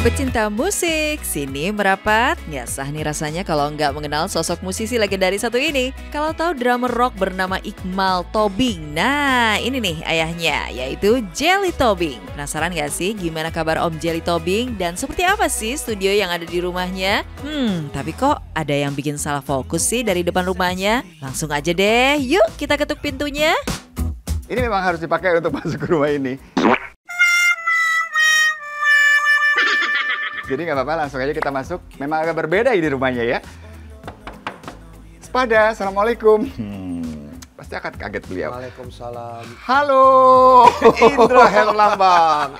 Pecinta musik, sini merapat. Nggak sah nih rasanya kalau nggak mengenal sosok musisi legendaris satu ini. Kalau tahu drummer rock bernama Iqbal Tobing, nah ini nih ayahnya, yaitu Jelly Tobing. Penasaran nggak sih gimana kabar Om Jelly Tobing dan seperti apa sih studio yang ada di rumahnya? Tapi kok ada yang bikin salah fokus sih dari depan rumahnya? Langsung aja deh, yuk kita ketuk pintunya. Ini memang harus dipakai untuk masuk ke rumah ini. Jadi nggak apa-apa, langsung aja kita masuk. Memang agak berbeda di rumahnya ya. Sepada, Assalamualaikum. Pasti akan kaget beliau. Waalaikumsalam. Halo, Indra Herlambang.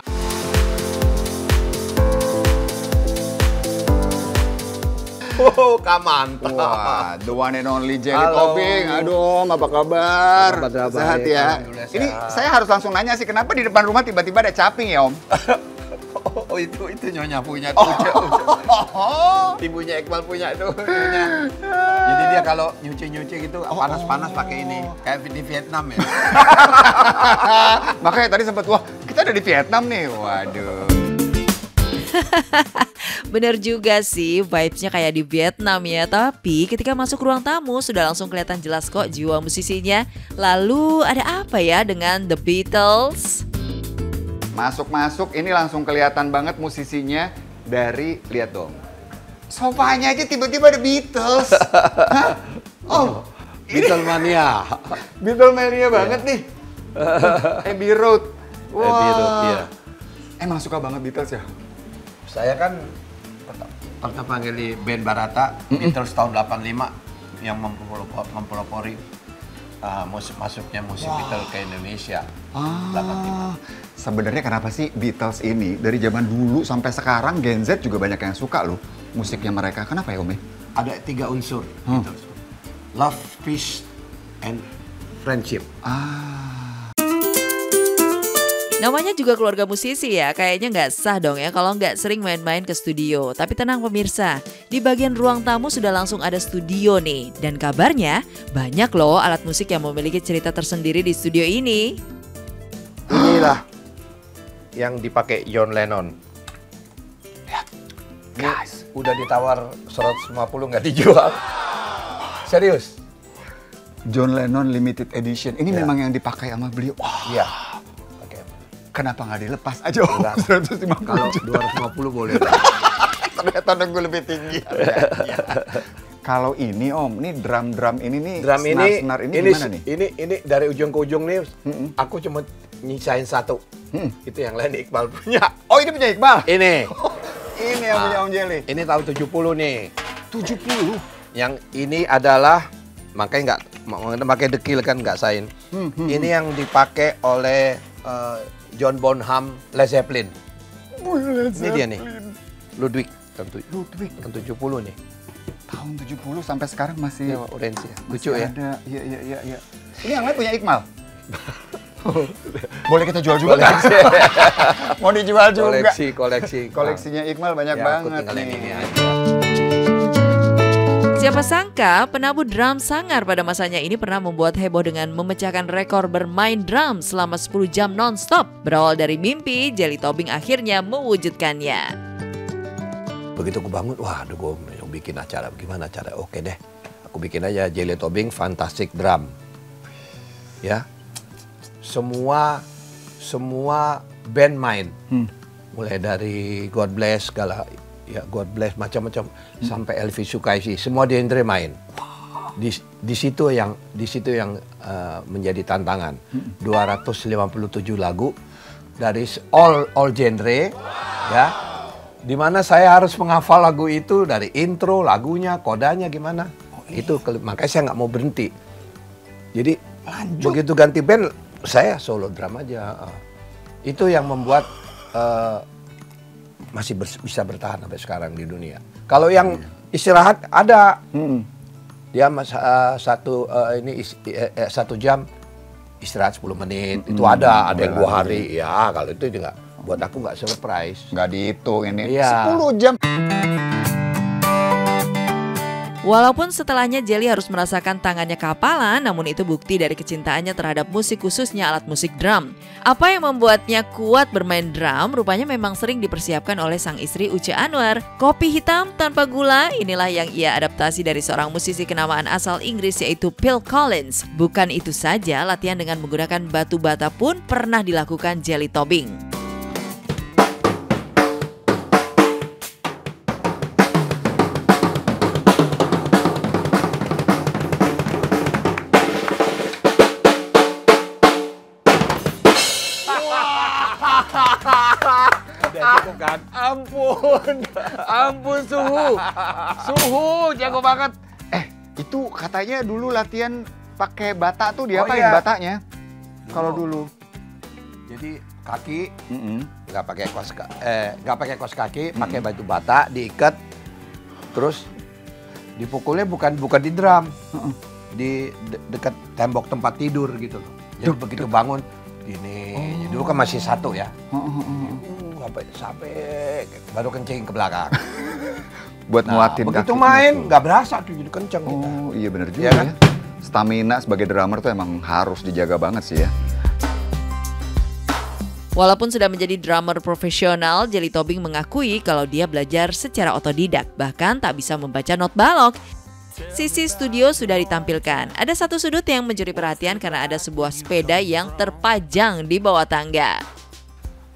Oh, mantap. wah, the one and only Jelly Halo. Tobing. Aduh, apa kabar? Kabar Sehat baik, ya? alhamdulillah Ini sehat. saya harus langsung nanya sih, kenapa di depan rumah tiba-tiba ada caping ya Om? Oh, itu nyonya punya tuh. Ibunya Iqbal punya tuh. Nyonya. Jadi dia kalau nyuci-nyuci gitu panas-panas pakai ini. Kayak di Vietnam ya. Makanya tadi sempat, wah kita ada di Vietnam nih. Waduh. Bener juga sih, vibes-nya kayak di Vietnam ya. Tapi ketika masuk ruang tamu sudah langsung kelihatan jelas kok jiwa musisinya. Lalu ada apa ya dengan The Beatles? Masuk-masuk ini langsung kelihatan banget musisinya dari, lihat dong. Sofanya aja tiba-tiba ada Beatles. Hah? Oh, Beatlemania. Beatlemania banget nih. Abbey Road. Wah. Abbey Road, iya. Emang suka banget Beatles ya? Saya kan pernah panggil di band Barata, Beatles tahun 85 yang mempelopori masuknya musik Beatles ke Indonesia. 85. Sebenarnya kenapa sih Beatles ini dari zaman dulu sampai sekarang Gen Z juga banyak yang suka loh musiknya mereka. Kenapa ya Om? Ada 3 unsur Beatles. Love, peace, and friendship. Namanya juga keluarga musisi ya, kayaknya nggak sah dong ya kalau nggak sering main-main ke studio. Tapi tenang pemirsa, di bagian ruang tamu sudah langsung ada studio nih. Dan kabarnya banyak loh alat musik yang memiliki cerita tersendiri di studio ini. Inilah yang dipakai John Lennon. Lihat, guys, udah ditawar 150 nggak dijual. Serius? John Lennon Limited Edition. Ini Ya. memang yang dipakai sama beliau. Wah, Iya. Pakai. kenapa nggak dilepas aja Om? Enggak. 150 Kalau juta. 250 boleh. Ternyata nunggu lebih tinggi. Kalau ini Om, ini drum ini nih, Drum ini, senar ini gimana nih? ini dari ujung ke ujung nih, aku cuma nyisain satu. Itu yang lain Iqbal punya. Oh ini punya Iqbal? Ini. Ini yang punya Om Jelly. Ini tahun 70 nih. 70? Yang ini adalah, makanya nggak pakai dekil kan nggak sain. Ini yang dipakai oleh John Bonham Led Zeppelin. Ini dia nih, Ludwig. Ludwig. Tahun 70 nih. Tahun 70 sampai sekarang masih Ini orange ya, masih lucu ya. ada. Iya. Ini yang lain punya Iqbal? Boleh kita jual juga kan? Mau dijual juga. Koleksi. Koleksinya Iqbal banyak Ya, aku banget tinggalin nih. ini aja. Siapa sangka penabuh drum sangar pada masanya ini pernah membuat heboh dengan memecahkan rekor bermain drum selama 10 jam non-stop. Berawal dari mimpi, Jelly Tobing akhirnya mewujudkannya. Begitu aku bangun, wah aduh gue bikin acara, gimana acara? Oke deh, aku bikin aja Jelly Tobing Fantastic Drum. Ya, semua band main, mulai dari God Bless segala, ya God Bless macam-macam, sampai Elvis Sukaisi, semua genre main. Di situ yang menjadi tantangan. 257 lagu dari all genre, ya. Di mana saya harus menghafal lagu itu dari intro, lagunya, kodanya gimana. Itu makanya saya nggak mau berhenti. Jadi begitu ganti band, saya solo drum aja. Itu yang membuat masih bisa bertahan sampai sekarang di dunia. Kalau yang istirahat ada, dia satu jam istirahat 10 menit. Itu ada yang 2 hari. Ya kalau itu juga buat aku nggak surprise. Nggak dihitung ini. Iya. 10 jam. Walaupun setelahnya Jelly harus merasakan tangannya kapalan, namun itu bukti dari kecintaannya terhadap musik khususnya alat musik drum. Apa yang membuatnya kuat bermain drum rupanya memang sering dipersiapkan oleh sang istri Uce Anwar. Kopi hitam tanpa gula, inilah yang ia adaptasi dari seorang musisi kenamaan asal Inggris yaitu Phil Collins. Bukan itu saja, latihan dengan menggunakan batu bata pun pernah dilakukan Jelly Tobing. Kan? Ampun suhu jago banget. Itu katanya dulu latihan pakai bata tuh diapain batanya? Kalau dulu. Jadi kaki nggak pakai kos kaki, pakai batu bata, diikat, terus dipukulnya bukan di drum, di dekat tembok tempat tidur gitu loh. Jadi begitu bangun gini, dulu kan masih satu ya. Sampai baru kencing ke belakang. Buat nguatin kaki. Begitu main nggak berasa tuh jadi kenceng kita. Oh iya bener juga ya. Kan? Stamina sebagai drummer tuh emang harus dijaga banget sih ya. Walaupun sudah menjadi drummer profesional, Jelly Tobing mengakui kalau dia belajar secara otodidak, bahkan tak bisa membaca not balok. Sisi studio sudah ditampilkan. Ada satu sudut yang mencuri perhatian karena ada sebuah sepeda yang terpajang di bawah tangga.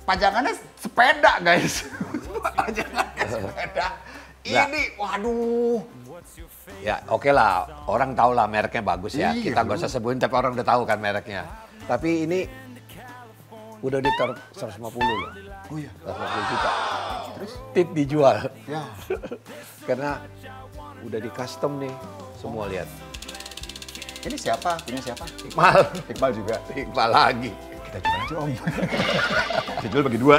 Pajangannya sepeda guys. Pajangannya sepeda. Ini waduh. Ya oke lah, orang tahu lah mereknya bagus ya. Iya, kita nggak usah sebutin tapi orang udah tahu kan mereknya. Tapi ini udah ditaruh 150 loh. Oh iya. 150 juta. Terus Tip dijual. ya. Karena udah di custom nih, semua lihat. Ini siapa? Punya siapa? Iqbal juga. Iqbal lagi. Kita jual aja om. Kita jual bagi 2.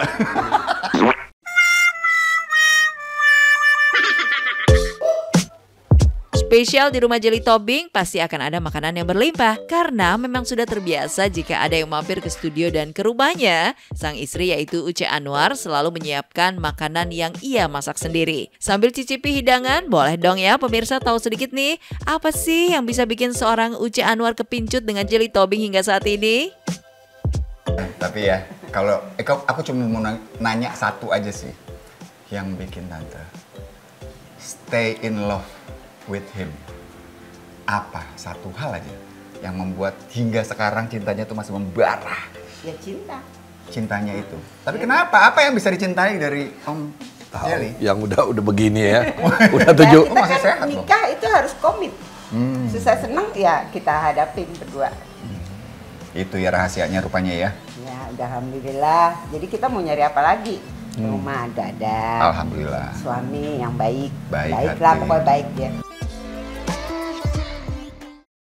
Spesial di rumah Jelly Tobing pasti akan ada makanan yang berlimpah karena memang sudah terbiasa jika ada yang mampir ke studio dan ke rumahnya. Sang istri yaitu Uce Anwar selalu menyiapkan makanan yang ia masak sendiri. Sambil cicipi hidangan, boleh dong ya pemirsa tahu sedikit nih, apa sih yang bisa bikin seorang Uce Anwar kepincut dengan Jelly Tobing hingga saat ini? Tapi ya, kalau aku cuma mau nanya satu aja sih yang bikin tante stay in love with him. Apa satu hal aja yang membuat hingga sekarang cintanya tuh masih membara? Ya cinta. Cintanya itu. Tapi kenapa? Apa yang bisa dicintai dari Om Jelly? Yang udah begini ya. Udah Ya, 7. kita masih kan sehat, nikah itu harus komit. Susah senang ya kita hadapin berdua. Itu ya rahasianya rupanya ya. Ya udah alhamdulillah. Jadi kita mau nyari apa lagi? Rumah ada. Alhamdulillah. Suami yang baik. Baik Baiklah hati. pokoknya baik dia.